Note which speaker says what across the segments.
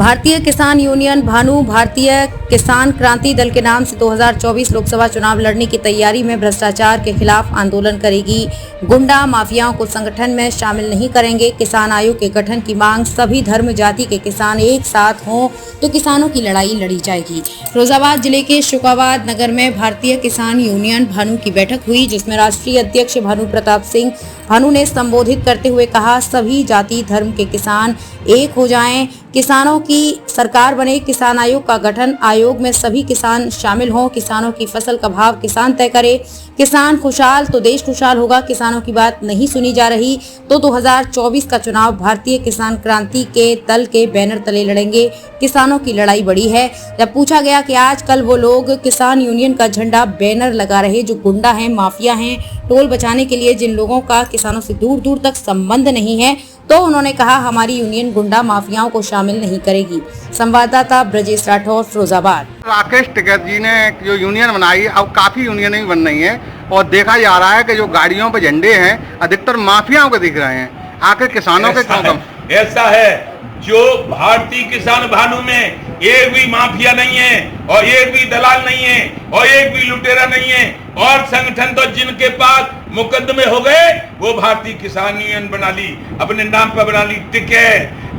Speaker 1: भारतीय किसान यूनियन भानु भारतीय किसान क्रांति दल के नाम से 2024 लोकसभा चुनाव लड़ने की तैयारी में भ्रष्टाचार के खिलाफ आंदोलन करेगी। गुंडा माफियाओं को संगठन में शामिल नहीं करेंगे। किसान आयोग के गठन की मांग, सभी धर्म जाति के किसान एक साथ हों तो किसानों की लड़ाई लड़ी जाएगी। फिरोजाबाद जिले के शुकाबाद नगर में भारतीय किसान यूनियन भानु की बैठक हुई, जिसमें राष्ट्रीय अध्यक्ष भानु प्रताप सिंह भानु ने संबोधित करते हुए कहा, सभी जाति धर्म के किसान एक हो जाएं, किसानों की सरकार बने। किसान आयोग का गठन, आयोग में सभी किसान शामिल हों, किसानों की फसल का भाव किसान तय करे। किसान खुशहाल तो देश खुशहाल होगा। किसानों की बात नहीं सुनी जा रही तो 2024 का चुनाव भारतीय किसान क्रांति के दल के बैनर तले लड़ेंगे। किसानों की लड़ाई बड़ी है। जब पूछा गया कि आजकल वो लोग किसान यूनियन का झंडा बैनर लगा रहे जो गुंडा हैं, माफिया हैं, टोल बचाने के लिए जिन लोगों का किसानों से दूर दूर तक संबंध नहीं है, तो उन्होंने कहा हमारी यूनियन गुंडा माफियाओं को शामिल नहीं करेगी। संवाददाता ब्रजेश राठौर, फिरोजाबाद।
Speaker 2: राकेश टिकैत जी ने जो यूनियन बनाई, अब काफी यूनियन ही बन रही है और देखा जा रहा है कि जो गाड़ियों पे झंडे हैं अधिकतर माफियाओं के दिख रहे हैं। आखिर किसानों के क्यों कम?
Speaker 3: ऐसा है, जो भारतीय किसान भानु में एक भी माफिया नहीं है और एक भी दलाल नहीं है और एक भी लुटेरा नहीं है, और संगठन तो जिनके पास मुकदमे हो गए वो भारतीय किसान यूनियन बना ली, अपने नाम पर बना ली, टिके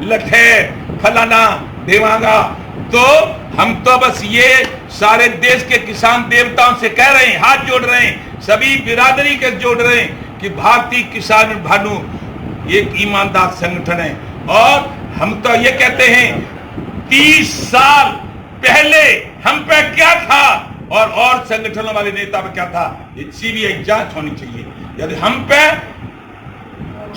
Speaker 3: लठे फलाना देवांगा। तो हम तो बस ये सारे देश के किसान देवताओं से कह रहे हैं, हाथ जोड़ रहे हैं, सभी बिरादरी के जोड़ रहे हैं कि भारतीय किसान भानु एक ईमानदार संगठन है। और हम तो ये कहते हैं 30 साल पहले हम पे क्या था और संगठनों वाले नेता पे क्या था, ये सीबीआई जांच होनी चाहिए। यदि हम पे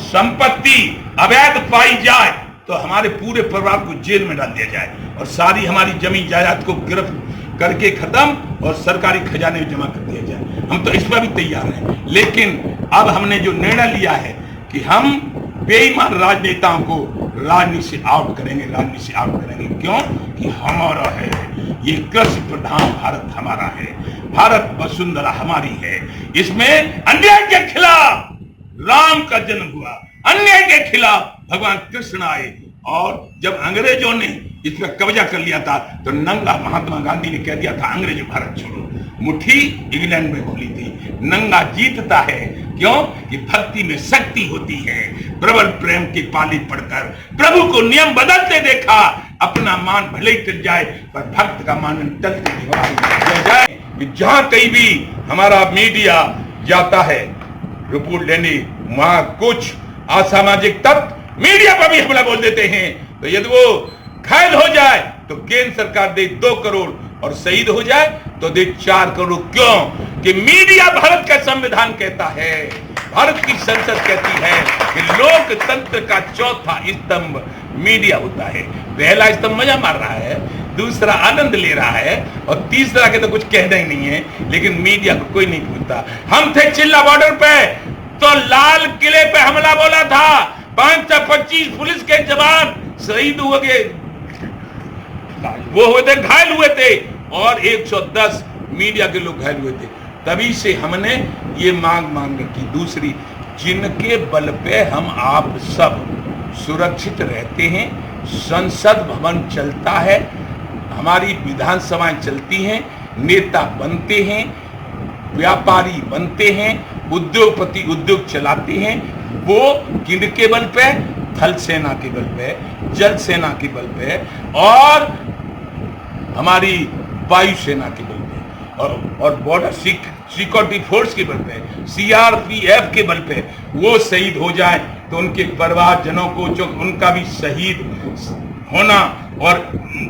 Speaker 3: संपत्ति अवैध पाई जाए तो हमारे पूरे परिवार को जेल में डाल दिया जाए और सारी हमारी जमीन जायदाद को गिरफ्त करके खत्म और सरकारी खजाने में जमा कर दिया जाए। हम तो इस पर भी तैयार हैं, लेकिन अब हमने जो निर्णय लिया है कि हम बेईमान राजनेताओं को राजनीति से आउट करेंगे, राजनीति से आउट करेंगे। क्यों? कि हमारा है ये कृषि प्रधान भारत, हमारा है भारत, वसुंधरा हमारी है। इसमें अन्याय के खिलाफ राम का जन्म हुआ, अन्याय के खिलाफ भगवान कृष्ण आए, और जब अंग्रेजों ने इस पर कब्जा कर लिया था तो नंगा महात्मा गांधी ने कह दिया था अंग्रेजों भारत छोड़ो। मुट्ठी इंग्लैंड में खुली थी, नंगा जीतता है। क्यों? कि भक्ति में शक्ति होती है। प्रबल प्रेम की पाली पढ़कर प्रभु को नियम बदलते देखा, अपना मान भले ही टल जाए पर भक्त का मान टलते नहीं जाए। जहां कहीं भी हमारा मीडिया जाता है रिपोर्ट लेने, वहां कुछ असामाजिक तत्व मीडिया पर भी हमला बोल देते हैं। तो यदि वो घायल हो जाए तो केंद्र सरकार दे 2 करोड़ और शहीद हो जाए तो दे 4 करोड़। क्यों? कि मीडिया भारत का संविधान कहता है, भारत की संसद कहती है कि लोकतंत्र का चौथा स्तंभ मीडिया होता है। पहला स्तंभ मजा मार रहा है, दूसरा आनंद ले रहा है और तीसरा के तो कुछ कहना ही नहीं है, लेकिन मीडिया को कोई नहीं पूछता। हम थे चिल्ला बॉर्डर पे तो लाल किले पे हमला बोला था, 525 पुलिस के जवान शहीद हुए गए, वो हुए थे, घायल हुए थे, और 110 मीडिया के लोग घायल हुए थे। तभी से हमने ये मांग रखी। दूसरी, जिनके बल पे हम आप सब सुरक्षित रहते हैं, संसद भवन चलता है, हमारी विधानसभाएं चलती हैं, नेता बनते हैं, व्यापारी बनते हैं, उद्योगपति उद्योग चलाते हैं, वो किनके बल पे? थल सेना के बल पे, जल सेना के बल पे और हमारी वायुसेना के बल पे और बॉर्डर सिक्योरिटी फोर्स के बल पे, सीआरपीएफ के बल पे वो शहीद हो जाए तो उनके परिवारजनों को, जो उनका भी शहीद होना और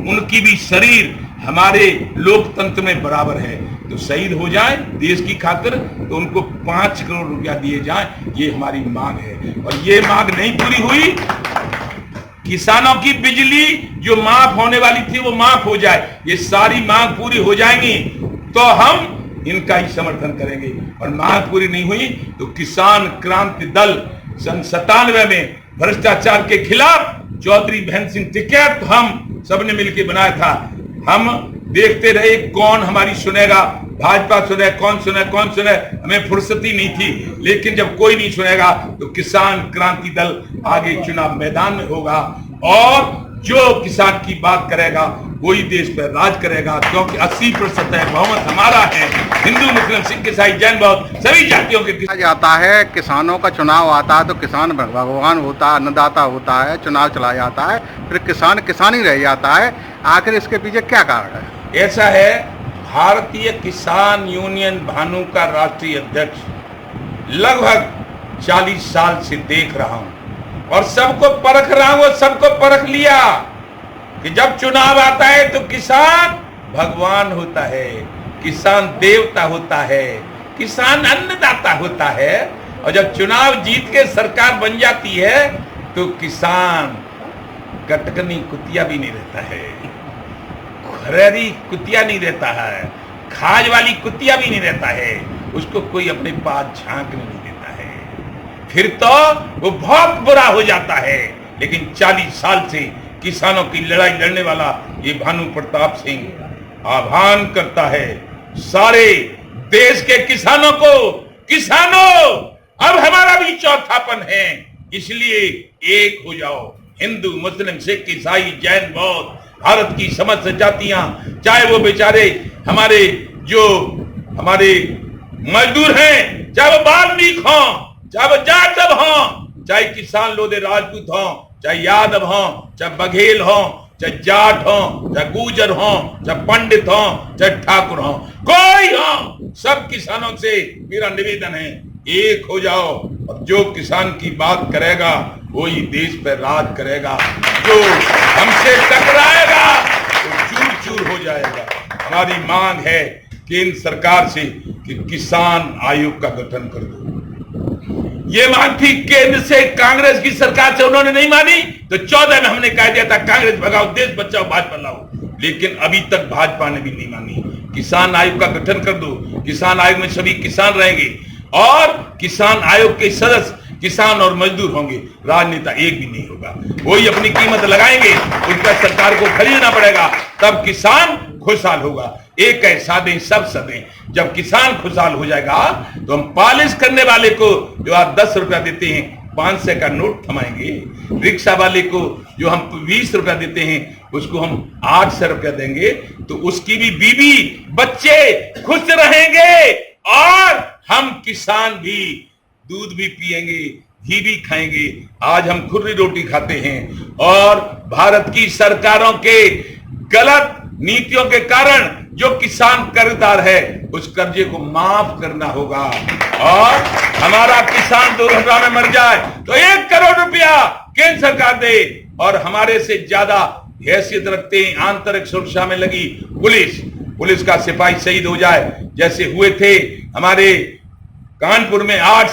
Speaker 3: उनकी भी शरीर हमारे लोकतंत्र में बराबर है, तो शहीद हो जाए देश की खातिर तो उनको 5 करोड़ रुपया दिए जाए। ये हमारी मांग है और ये मांग नहीं पूरी हुई, किसानों की बिजली जो माफ होने वाली थी वो माफ हो जाए। ये सारी मांग पूरी हो जाएंगी तो हम इनका ही समर्थन करेंगे, और मांग पूरी नहीं हुई तो किसान क्रांति दल सन 97 में भ्रष्टाचार के खिलाफ चौधरी बहन सिंह टिकैत हम सबने मिलकर बनाया था। हम देखते रहे कौन हमारी सुनेगा, भाजपा सुने, कौन सुने, हमें फुर्सत ही नहीं थी। लेकिन जब कोई नहीं सुनेगा तो किसान क्रांति दल आगे चुनाव मैदान में होगा और जो किसान की बात करेगा वही देश पर राज करेगा, क्योंकि 80% है बहुमत हमारा है। हिंदू, मुस्लिम, सिख, ईसाई, जैन, बौद्ध सभी जातियों के
Speaker 2: कहा जाता है किसानों का चुनाव आता है तो किसान भगवान होता है, अन्नदाता होता है, चुनाव चला जाता है, फिर किसान किसान ही रह जाता है। आखिर इसके पीछे क्या कारण है?
Speaker 3: ऐसा है, भारतीय किसान यूनियन भानु का राष्ट्रीय अध्यक्ष लगभग 40 साल से देख रहा हूं और सबको परख रहा हूं, सबको परख लिया कि जब चुनाव आता है तो किसान भगवान होता है, किसान देवता होता है, किसान अन्नदाता होता है। और जब चुनाव जीत के सरकार बन जाती है तो किसान कटकनी कुतिया भी नहीं रहता है, खरेरी कुतिया नहीं रहता है, खाज वाली कुतिया भी नहीं रहता है, उसको कोई अपने पास झांकने नहीं देता है, फिर तो वो बहुत बुरा हो जाता है। लेकिन 40 साल से किसानों की लड़ाई लड़ने वाला ये भानु प्रताप सिंह आह्वान करता है सारे देश के किसानों को, किसानों अब हमारा भी चौथापन है, इसलिए एक हो जाओ। हिंदू, मुस्लिम, सिख, ईसाई, जैन, बौद्ध, भारत की समस्त जातियां, चाहे वो बेचारे हमारे जो हमारे मजदूर हैं, चाहे वो वाल्मीकि हों, चाहे वो जाटव हों, चाहे किसान लोधे राजपूत हों, चाहे यादव हों, चाहे बघेल हों, चाहे जाट हों, चाहे गुजर हों, चाहे पंडित हों, चाहे ठाकुर हों, कोई हो, सब किसानों से मेरा निवेदन है एक हो जाओ। और जो किसान की बात करेगा वही देश पर राज करेगा, जो हमसे टकराएगा वो चूर चूर हो जाएगा। हमारी मांग है केंद्र सरकार से कि किसान आयोग का गठन कर दो। ये मांग थी केंद्र से, कांग्रेस की सरकार से, उन्होंने नहीं मानी तो 14 में हमने कह दिया था कांग्रेस भगाओ, देश बचाओ, भाजपा लाओ, लेकिन अभी तक भाजपा ने भी नहीं मानी। किसान आयोग का गठन कर दो, किसान आयोग में सभी किसान रहेंगे और किसान आयोग के सदस्य किसान और मजदूर होंगे, राजनेता एक भी नहीं होगा। वही अपनी कीमत लगाएंगे, उनका सरकार को खरीदना पड़ेगा, तब किसान खुशहाल होगा। एक है साधे सब सदे, जब किसान खुशहाल हो जाएगा तो हम पॉलिश करने वाले को जो आप 10 रुपया देते हैं 500 का नोट थमाएंगे, रिक्शा वाले को जो हम 20 रुपया देते हैं उसको हम 800 रुपया देंगे, तो उसकी भी बीवी बच्चे खुश रहेंगे और हम किसान भी दूध भी पिएंगे, घी भी खाएंगे। आज हम खुर्री रोटी खाते हैं और भारत की सरकारों के गलत नीतियों के कारण जो किसान कर्जदार है उस कर्जे को माफ करना होगा। और हमारा किसान दुर्घटना में मर जाए तो 1 करोड़ रुपया केंद्र सरकार दे, और हमारे से ज्यादा हैसियत रखते हैं आंतरिक सुरक्षा में लगी पुलिस का सिपाही शहीद हो जाए, जैसे हुए थे हमारे कानपुर में 8